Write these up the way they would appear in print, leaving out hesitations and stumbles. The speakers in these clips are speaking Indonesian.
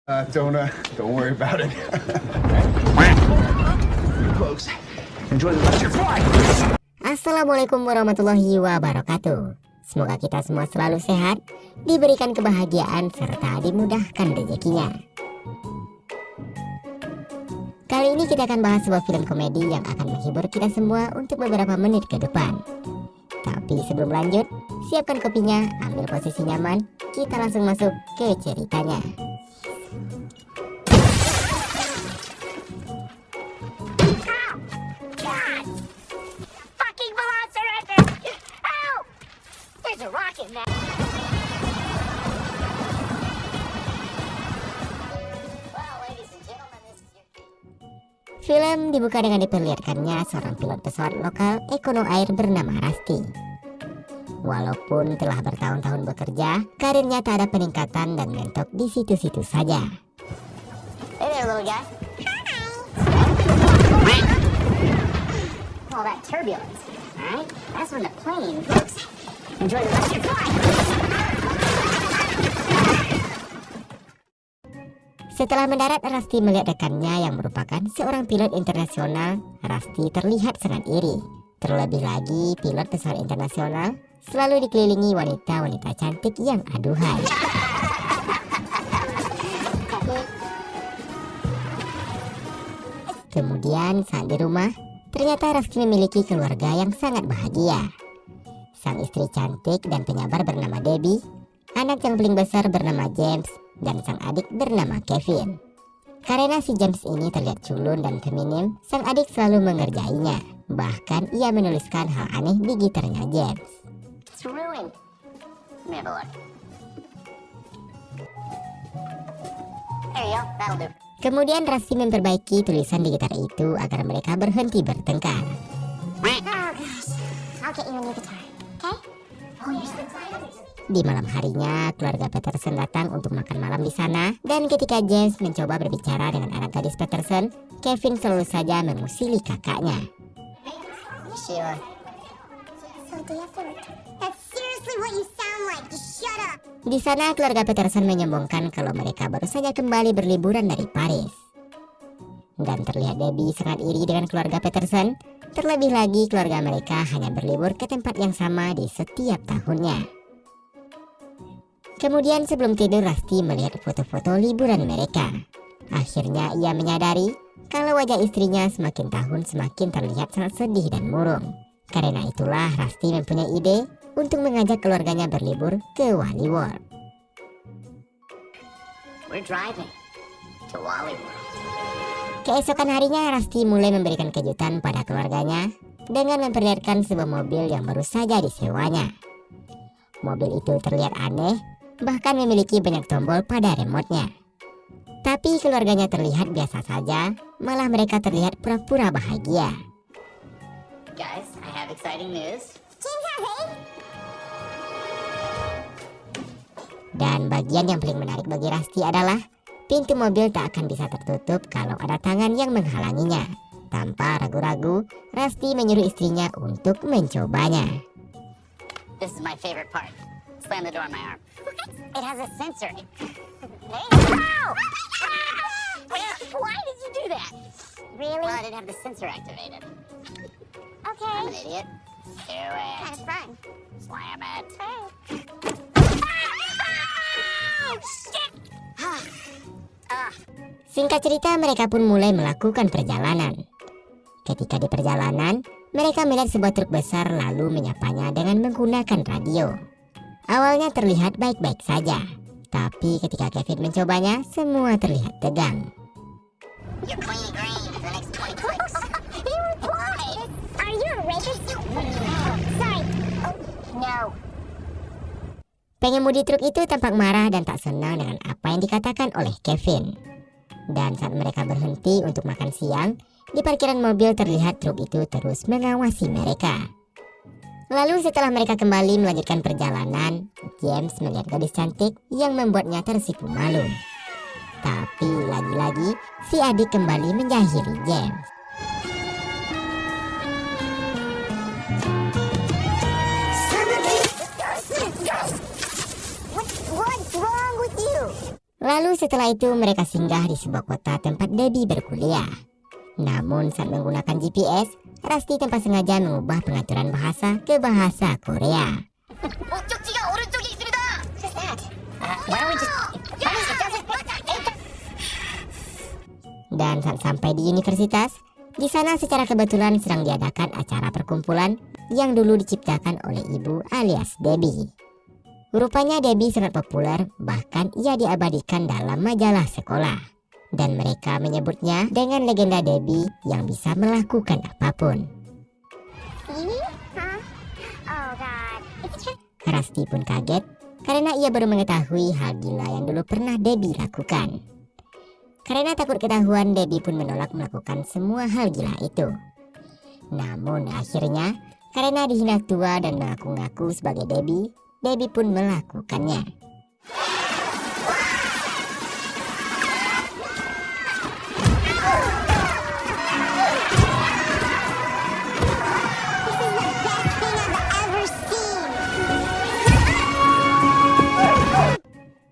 Don't worry about it. Folks, enjoy the lecture. Assalamualaikum warahmatullahi wabarakatuh. Semoga kita semua selalu sehat, diberikan kebahagiaan, serta dimudahkan rezekinya. Kali ini kita akan bahas sebuah film komedi yang akan menghibur kita semua untuk beberapa menit ke depan. Tapi sebelum lanjut, siapkan kopinya, ambil posisi nyaman, kita langsung masuk ke ceritanya. Film dibuka dengan diperlihatkannya seorang pilot pesawat lokal Ekono Air bernama Rusty. Walaupun telah bertahun-tahun bekerja, karirnya tak ada peningkatan dan mentok di situ-situ saja. Hey there, little guy. Hi. All that turbulence, alright? That's when the plane goes. Enjoy the rest of your flight. Setelah mendarat, Rusty melihat rekannya yang merupakan seorang pilot internasional. Rusty terlihat sangat iri. Terlebih lagi, pilot pesawat internasional selalu dikelilingi wanita-wanita cantik yang aduhai. Kemudian saat di rumah, ternyata Rusty memiliki keluarga yang sangat bahagia. Sang istri cantik dan penyabar bernama Debbie, anak yang paling besar bernama James, dan sang adik bernama Kevin. Karena si James ini terlihat culun dan feminim, sang adik selalu mengerjainya. Bahkan ia menuliskan hal aneh di gitarnya James. It's ruined. Kemudian Rusty memperbaiki tulisan di gitar itu agar mereka berhenti bertengkar. Di malam harinya, keluarga Peterson datang untuk makan malam di sana, dan ketika James mencoba berbicara dengan anak gadis Peterson, Kevin selalu saja mengusili kakaknya. Di sana, keluarga Peterson menyombongkan kalau mereka baru saja kembali berliburan dari Paris. Dan terlihat Debbie sangat iri dengan keluarga Peterson. Terlebih lagi, keluarga mereka hanya berlibur ke tempat yang sama di setiap tahunnya. Kemudian sebelum tidur, Rusty melihat foto-foto liburan mereka. Akhirnya ia menyadari kalau wajah istrinya semakin tahun semakin terlihat sangat sedih dan murung. Karena itulah Rusty mempunyai ide untuk mengajak keluarganya berlibur ke Wally World. We're driving to Wally World. Keesokan harinya, Rusty mulai memberikan kejutan pada keluarganya dengan memperlihatkan sebuah mobil yang baru saja disewanya. Mobil itu terlihat aneh, bahkan memiliki banyak tombol pada remote-nya. Tapi keluarganya terlihat biasa saja, malah mereka terlihat pura-pura bahagia. Guys, I have exciting news. Dan bagian yang paling menarik bagi Rusty adalah pintu mobil tak akan bisa tertutup kalau ada tangan yang menghalanginya. Tanpa ragu-ragu, Rusty menyuruh istrinya untuk mencobanya. This is my favorite part. Slam the door on my arm. It has a sensor. Hey. Ow! Why did you do that? Really? Well, I didn't have the sensor activated. Okay. I'm an idiot. Do it. Kind of fun. Slam it. Hey. Oh, shit! Singkat cerita, mereka pun mulai melakukan perjalanan. Ketika di perjalanan, mereka melihat sebuah truk besar lalu menyapanya dengan menggunakan radio. Awalnya terlihat baik-baik saja, tapi ketika Kevin mencobanya, semua terlihat tegang. Pengemudi truk itu tampak marah dan tak senang dengan apa yang dikatakan oleh Kevin. Dan saat mereka berhenti untuk makan siang, di parkiran mobil terlihat truk itu terus mengawasi mereka. Lalu setelah mereka kembali melanjutkan perjalanan, James melihat gadis cantik yang membuatnya tersipu malu. Tapi lagi-lagi si adik kembali menjahili James. What's wrong with you? Lalu setelah itu mereka singgah di sebuah kota tempat Debbie berkuliah. Namun saat menggunakan GPS, Rusty tanpa sengaja mengubah pengaturan bahasa ke bahasa Korea. Dan saat sampai di universitas, di sana secara kebetulan sedang diadakan acara perkumpulan yang dulu diciptakan oleh ibu alias Debbie. Rupanya Debbie sangat populer, bahkan ia diabadikan dalam majalah sekolah. Dan mereka menyebutnya dengan legenda Debbie yang bisa melakukan apapun. Rusty pun kaget karena ia baru mengetahui hal gila yang dulu pernah Debbie lakukan. Karena takut ketahuan, Debbie pun menolak melakukan semua hal gila itu. Namun akhirnya, karena dihina tua dan mengaku-ngaku sebagai Debbie pun melakukannya.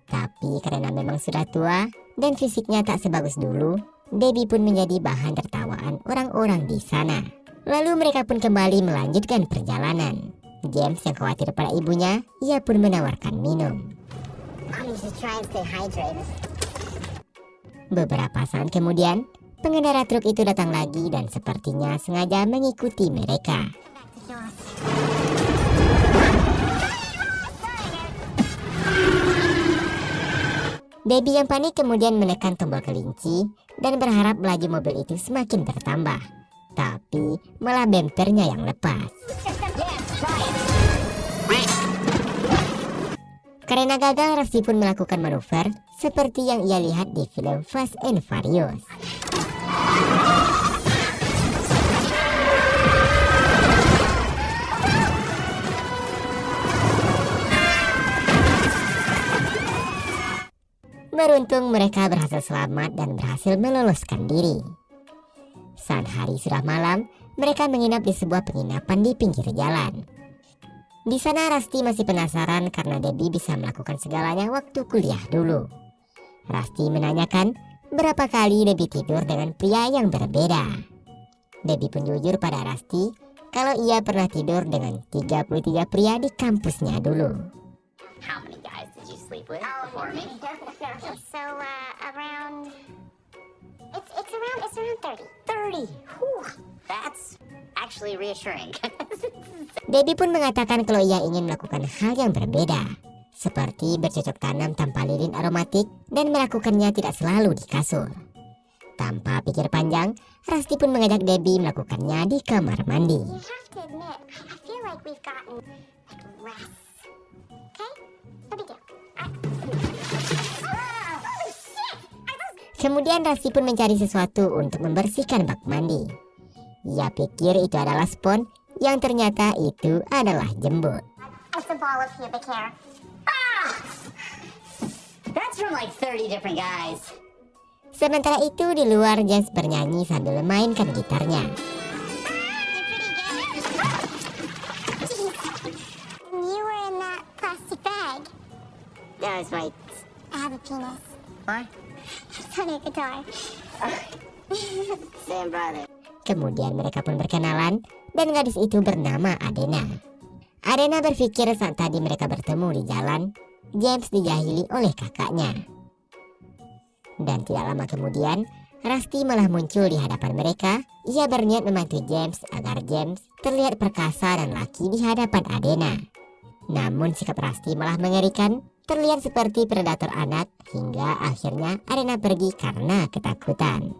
Tapi karena memang sudah tua dan fisiknya tak sebagus dulu, Debbie pun menjadi bahan tertawaan orang-orang di sana. Lalu mereka pun kembali melanjutkan perjalanan. James yang khawatir pada ibunya, ia pun menawarkan minum. Beberapa saat kemudian, pengendara truk itu datang lagi dan sepertinya sengaja mengikuti mereka. Debbie yang panik kemudian menekan tombol kelinci dan berharap laju mobil itu semakin bertambah. Tapi malah bempernya yang lepas. Karena gagal, Rusty pun melakukan manuver seperti yang ia lihat di film Fast and Furious. Beruntung mereka berhasil selamat dan berhasil meloloskan diri. Saat hari sudah malam, mereka menginap di sebuah penginapan di pinggir jalan. Di sana Rusty masih penasaran karena Debbie bisa melakukan segalanya waktu kuliah dulu. Rusty menanyakan berapa kali Debbie tidur dengan pria yang berbeda. Debbie pun jujur pada Rusty kalau ia pernah tidur dengan 33 pria di kampusnya dulu. How many guys did you sleep with before me? So, around... It's around 30. 30. Whew, that's actually reassuring. Debbie pun mengatakan kalau ia ingin melakukan hal yang berbeda, seperti bercocok tanam tanpa lilin aromatik dan melakukannya tidak selalu di kasur. Tanpa pikir panjang, Rusty pun mengajak Debbie melakukannya di kamar mandi. You have to admit, I feel like we've gotten, rest. Okay? No big deal. Kemudian Rusty pun mencari sesuatu untuk membersihkan bak mandi. Ia pikir itu adalah spons, yang ternyata itu adalah jembut. It's a ball of pubic hair. That's from like 30 different guys. Sementara itu di luar, James bernyanyi sambil memainkan gitarnya. You were in that plastic bag. That was right. I have a penis. What? It's on your guitar. Same brother. Kemudian mereka pun berkenalan dan gadis itu bernama Adena. Adena berpikir saat tadi mereka bertemu di jalan, James dijahili oleh kakaknya. Dan tidak lama kemudian, Rusty malah muncul di hadapan mereka. Ia berniat membantu James agar James terlihat perkasa dan laki di hadapan Adena. Namun sikap Rusty malah mengerikan, terlihat seperti predator anak, hingga akhirnya Adena pergi karena ketakutan.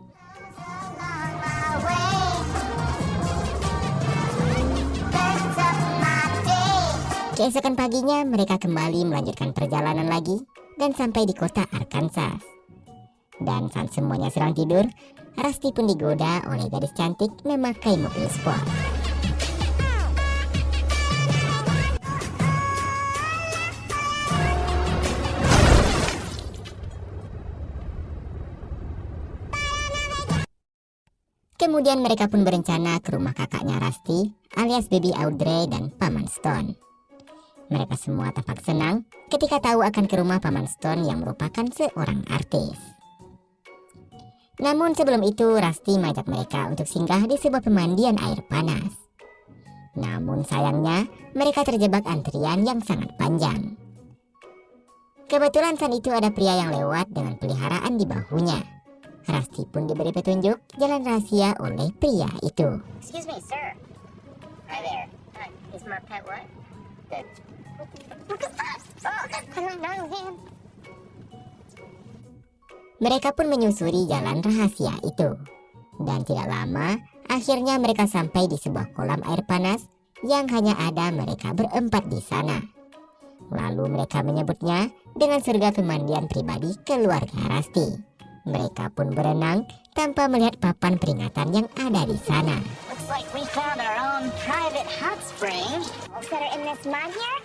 Keesokan paginya mereka kembali melanjutkan perjalanan lagi dan sampai di kota Arkansas. Dan saat semuanya sedang tidur, Rusty pun digoda oleh gadis cantik memakai mobil sport. Kemudian mereka pun berencana ke rumah kakaknya Rusty alias Baby Audrey dan Paman Stone. Mereka semua tampak senang ketika tahu akan ke rumah Paman Stone yang merupakan seorang artis. Namun sebelum itu Rusty mengajak mereka untuk singgah di sebuah pemandian air panas. Namun sayangnya mereka terjebak antrian yang sangat panjang. Kebetulan saat itu ada pria yang lewat dengan peliharaan di bahunya. Rusty pun diberi petunjuk jalan rahasia oleh pria itu. Excuse me, sir. Hi there. Is my pet what? Dead. I don't know, man. Mereka pun menyusuri jalan rahasia itu. Dan tidak lama, akhirnya mereka sampai di sebuah kolam air panas yang hanya ada mereka berempat di sana. Lalu mereka menyebutnya dengan surga pemandian pribadi keluarga Rusty. Mereka pun berenang tanpa melihat papan peringatan yang ada di sana. Looks like we found our own private hot spring. That are in this mud here,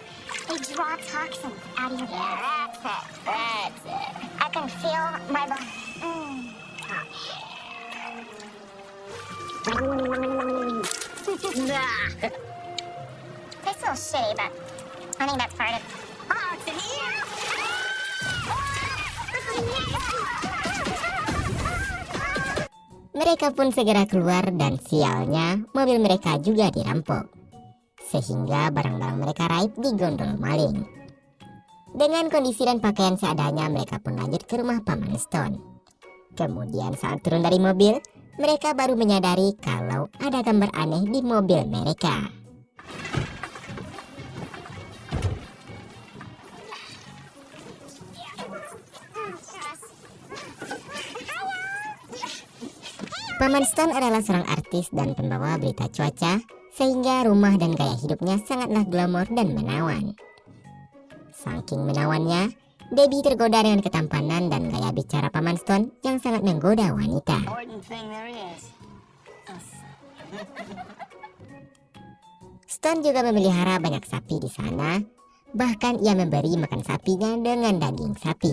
they draw toxins out of your body. That's it. I can feel my This little shitty, but I think that's part of. Oh, it's in here. Mereka pun segera keluar dan sialnya mobil mereka juga dirampok. Sehingga barang-barang mereka raib digondol maling. Dengan kondisi dan pakaian seadanya mereka pun lanjut ke rumah Paman Stone. Kemudian saat turun dari mobil, mereka baru menyadari kalau ada gambar aneh di mobil mereka. Paman Stone adalah seorang artis dan pembawa berita cuaca, sehingga rumah dan gaya hidupnya sangatlah glamor dan menawan. Saking menawannya, Debbie tergoda dengan ketampanan dan gaya bicara Paman Stone yang sangat menggoda wanita. Important thing there is. Stone juga memelihara banyak sapi di sana, bahkan ia memberi makan sapinya dengan daging sapi.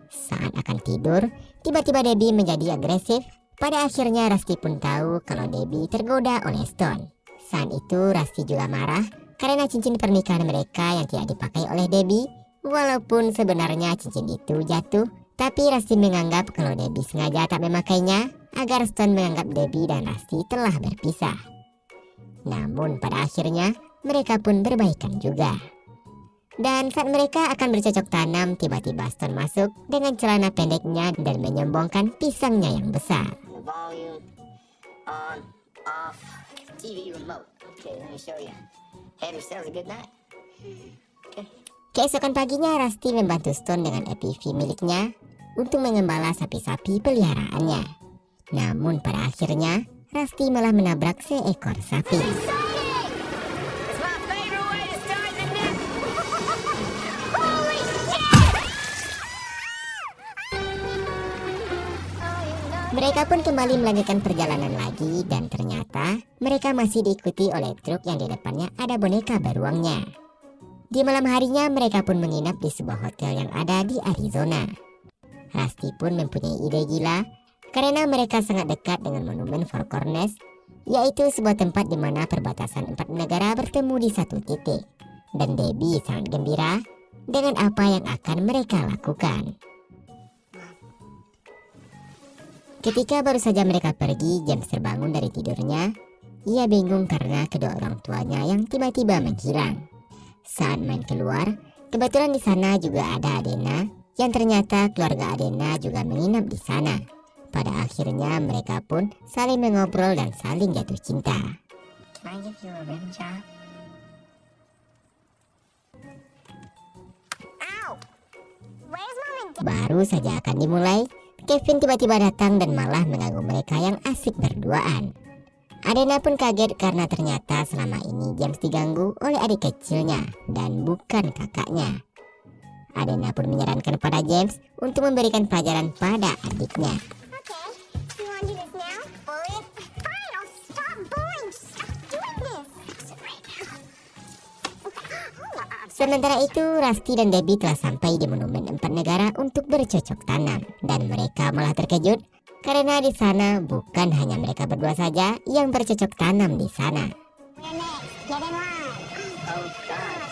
Saat akan tidur, tiba-tiba Debbie menjadi agresif. Pada akhirnya Rusty pun tahu kalau Debbie tergoda oleh Stone. Saat itu Rusty juga marah karena cincin pernikahan mereka yang tidak dipakai oleh Debbie. Walaupun sebenarnya cincin itu jatuh, tapi Rusty menganggap kalau Debbie sengaja tak memakainya agar Stone menganggap Debbie dan Rusty telah berpisah. Namun pada akhirnya mereka pun berbaikan juga. Dan saat mereka akan bercocok tanam, tiba-tiba Stone masuk dengan celana pendeknya dan menyombongkan pisangnya yang besar. The volume on, off, TV remote. Okay, let me show you. Have yourselves a good night. Okay. Keesokan paginya Rusty membantu Stone dengan ATV miliknya untuk mengembala sapi-sapi peliharaannya. Namun pada akhirnya Rusty malah menabrak seekor sapi. It's my favorite way to start the day. Holy shit! Mereka pun kembali melanjutkan perjalanan lagi dan ternyata mereka masih diikuti oleh truk yang di depannya ada boneka beruangnya. Di malam harinya mereka pun menginap di sebuah hotel yang ada di Arizona. Rusty pun mempunyai ide gila karena mereka sangat dekat dengan monumen Four Corners, yaitu sebuah tempat di mana perbatasan 4 negara bertemu di satu titik. Dan Debbie sangat gembira dengan apa yang akan mereka lakukan. Ketika baru saja mereka pergi, James terbangun dari tidurnya. Ia bingung karena kedua orang tuanya yang tiba-tiba menghilang. Saat main keluar, kebetulan di sana juga ada Adena, yang ternyata keluarga Adena juga menginap di sana. Pada akhirnya mereka pun saling mengobrol dan saling jatuh cinta. Can I give you a rim job? Ow! Where's Mom and Dad? Baru saja akan dimulai, Kevin tiba-tiba datang dan malah mengganggu mereka yang asik berduaan. Adena pun kaget karena ternyata selama ini James diganggu oleh adik kecilnya dan bukan kakaknya. Adena pun menyarankan pada James untuk memberikan pelajaran pada adiknya. Okay, you want to do this now? Bully? Fine, I'll stop bullying. Stop doing this. Exit right now. Sementara itu, Rusty dan Debbie telah sampai di monumen 4 negara untuk bercocok tanam. Dan mereka malah terkejut karena di sana bukan hanya mereka berdua saja yang bercocok tanam di sana. We're next. Get in line. Oh, God.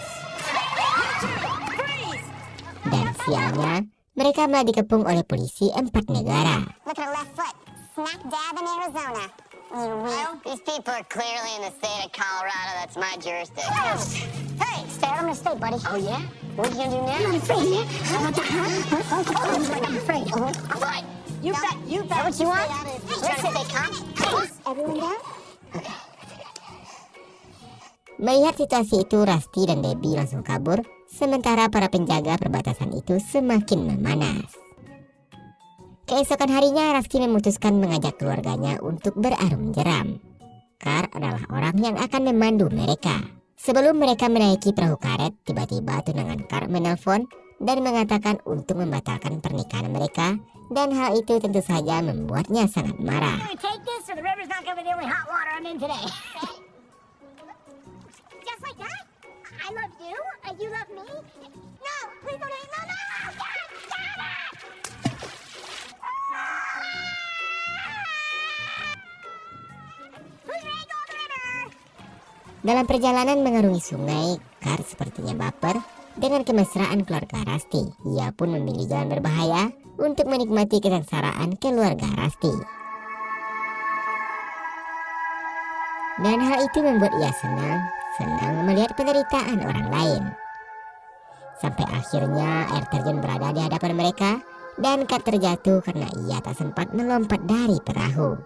Sialnya, mereka malah dikepung oleh polisi 4 negara. Look at her left foot. Smack dab in Arizona. You weak. These people are clearly in the state of Colorado. That's my jurisdiction. Hey, stay out of my state, buddy. Oh, yeah? What are you gonna do now? I'm afraid, man. I'm afraid. What? You bet. You bet. What you want? You trying to stay calm? Everyone down? Melihat situasi itu, Rusty dan Debbie langsung kabur, sementara para penjaga perbatasan itu semakin memanas. Keesokan harinya, Rusty memutuskan mengajak keluarganya untuk berarung jeram. Carl adalah orang yang akan memandu mereka. Sebelum mereka menaiki perahu karet, tiba-tiba tunangan Carl menelpon dan mengatakan untuk membatalkan pernikahan mereka, dan hal itu tentu saja membuatnya sangat marah. Take this or the river's not gonna be the only hot water I'm in today. Just like that? I love you? You love me? No, please don't hate me. No! Who's ready to go on the river? Dalam perjalanan mengarungi sungai, Carl sepertinya baper dengan kemesraan keluarga Rusty. Ia pun memilih jalan berbahaya untuk menikmati kesengsaraan keluarga Rusty. Dan hal itu membuat ia senang melihat penderitaan orang lain. Sampai akhirnya air terjun berada di hadapan mereka dan Carl terjatuh karena ia tak sempat melompat dari perahu.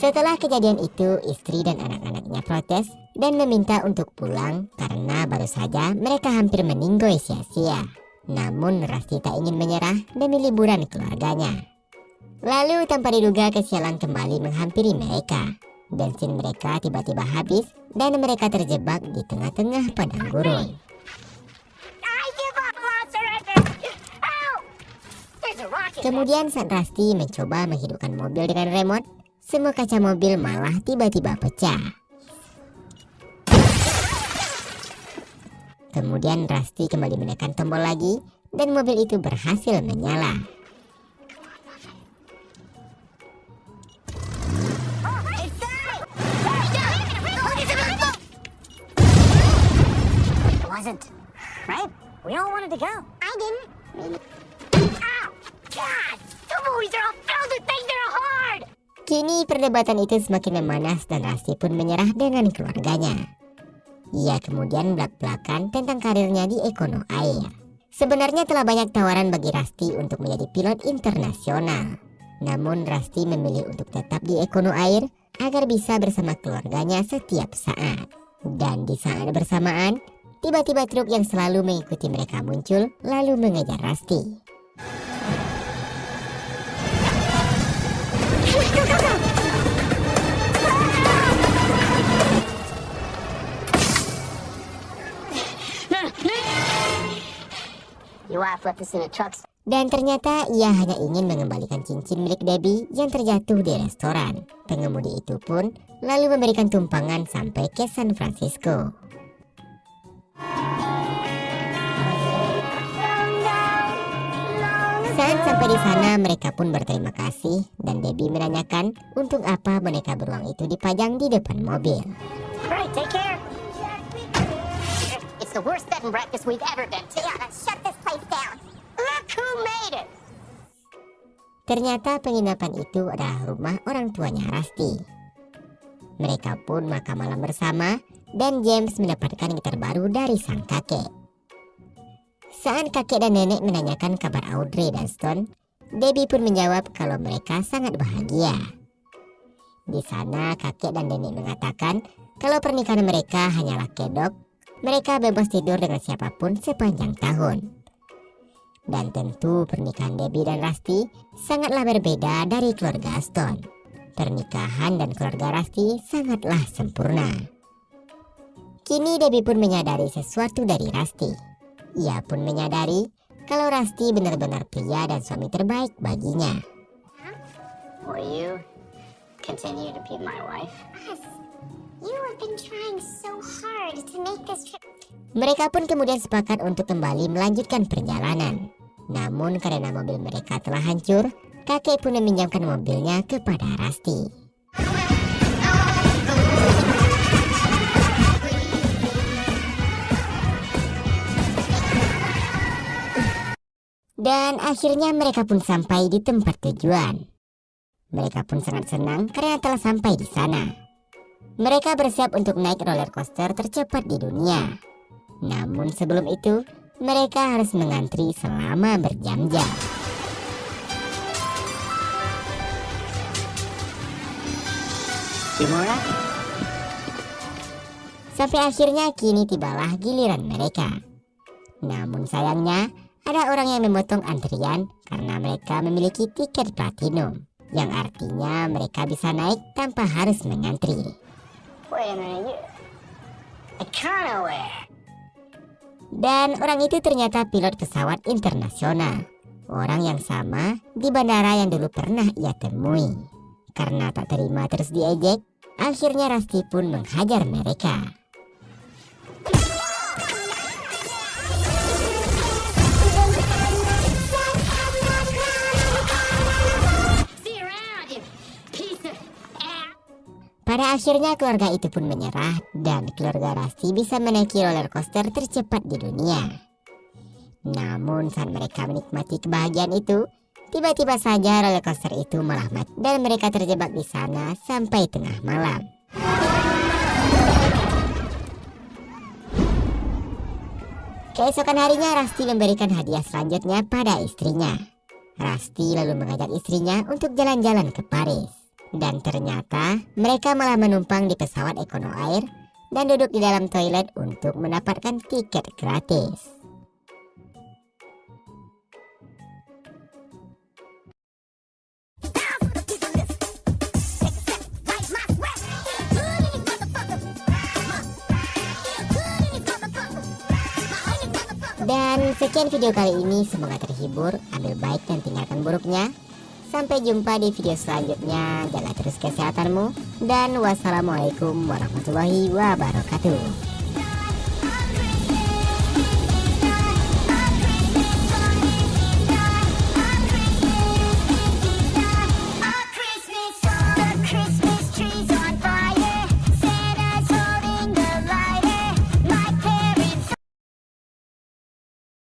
Setelah kejadian itu, istri dan anak-anaknya protes dan meminta untuk pulang karena baru saja mereka hampir meninggoy sia-sia. Namun Rusty tak ingin menyerah demi liburan keluarganya. Lalu tanpa diduga kesialan kembali menghampiri mereka. Bensin mereka tiba-tiba habis dan mereka terjebak di tengah-tengah padang gurun. I give up, Monster Hunter! Ow! There's a rocket. Kemudian saat Rusty mencoba menghidupkan mobil dengan remote, semua kaca mobil malah tiba-tiba pecah. Kemudian Rusty kembali menekan tombol lagi dan mobil itu berhasil menyala. It wasn't, right? We all wanted to go. I didn't. Ow! God! The movies are all filled with things that are hard! Kini perdebatan itu semakin memanas dan Rusty pun menyerah dengan keluarganya. Ia kemudian belak-belakan tentang karirnya di Econo Air. Sebenarnya telah banyak tawaran bagi Rusty untuk menjadi pilot internasional. Namun Rusty memilih untuk tetap di Econo Air agar bisa bersama keluarganya setiap saat. Dan di saat bersamaan, tiba-tiba truk yang selalu mengikuti mereka muncul lalu mengejar Rusty. Your wife left us in a truck. Dan ternyata ia hanya ingin mengembalikan cincin milik Debbie yang terjatuh di restoran. Pengemudi itu pun lalu memberikan tumpangan sampai ke San Francisco. Saat sampai di sana, mereka pun berterima kasih dan Debbie menanyakan untuk apa boneka beruang itu dipajang di depan mobil. Right, take care. It's the worst bed and breakfast we've ever been to. Yeah, shut this place down. Look who made it. Ternyata penginapan itu adalah rumah orang tuanya Rusty. Mereka pun makan malam bersama dan James mendapatkan gitar baru dari sang kakek. Saat kakek dan nenek menanyakan kabar Audrey dan Stone, Debbie pun menjawab kalau mereka sangat bahagia. Di sana kakek dan nenek mengatakan kalau pernikahan mereka hanyalah kedok, mereka bebas tidur dengan siapapun sepanjang tahun. Dan tentu pernikahan Debbie dan Rusty sangatlah berbeda dari keluarga Stone. Pernikahan dan keluarga Rusty sangatlah sempurna. Kini Debbie pun menyadari sesuatu dari Rusty. Ia pun menyadari kalau Rusty benar-benar pria dan suami terbaik baginya. Will you continue to be my wife? Yes. You have been trying so hard to make this trip. Mereka pun kemudian sepakat untuk kembali melanjutkan perjalanan. Namun karena mobil mereka telah hancur, kakek pun meminjamkan mobilnya kepada Rusty. Dan akhirnya mereka pun sampai di tempat tujuan. Mereka pun sangat senang karena telah sampai di sana. Mereka bersiap untuk naik roller coaster tercepat di dunia. Namun sebelum itu, mereka harus mengantri selama berjam-jam. Kimura? Sampai akhirnya kini tibalah giliran mereka. Namun sayangnya, ada orang yang memotong antrian karena mereka memiliki tiket platinum, yang artinya mereka bisa naik tanpa harus mengantri. Wait a minute, Econoware. Dan orang itu ternyata pilot pesawat internasional, orang yang sama di bandara yang dulu pernah ia temui. Karena tak terima terus diejek, akhirnya Rusty pun menghajar mereka. Pada akhirnya keluarga itu pun menyerah dan keluarga Rusty bisa menaiki roller coaster tercepat di dunia. Namun saat mereka menikmati kebahagiaan itu, tiba-tiba saja roller coaster itu malah mati dan mereka terjebak di sana sampai tengah malam. Keesokan harinya Rusty memberikan hadiah selanjutnya pada istrinya. Rusty lalu mengajak istrinya untuk jalan-jalan ke Paris. Dan ternyata mereka malah menumpang di pesawat Econo Air dan duduk di dalam toilet untuk mendapatkan tiket gratis. Dan sekian video kali ini, semoga terhibur, ambil baik dan tinggalkan buruknya. Sampai jumpa di video selanjutnya. Jaga terus kesehatanmu. Dan wassalamualaikum warahmatullahi wabarakatuh.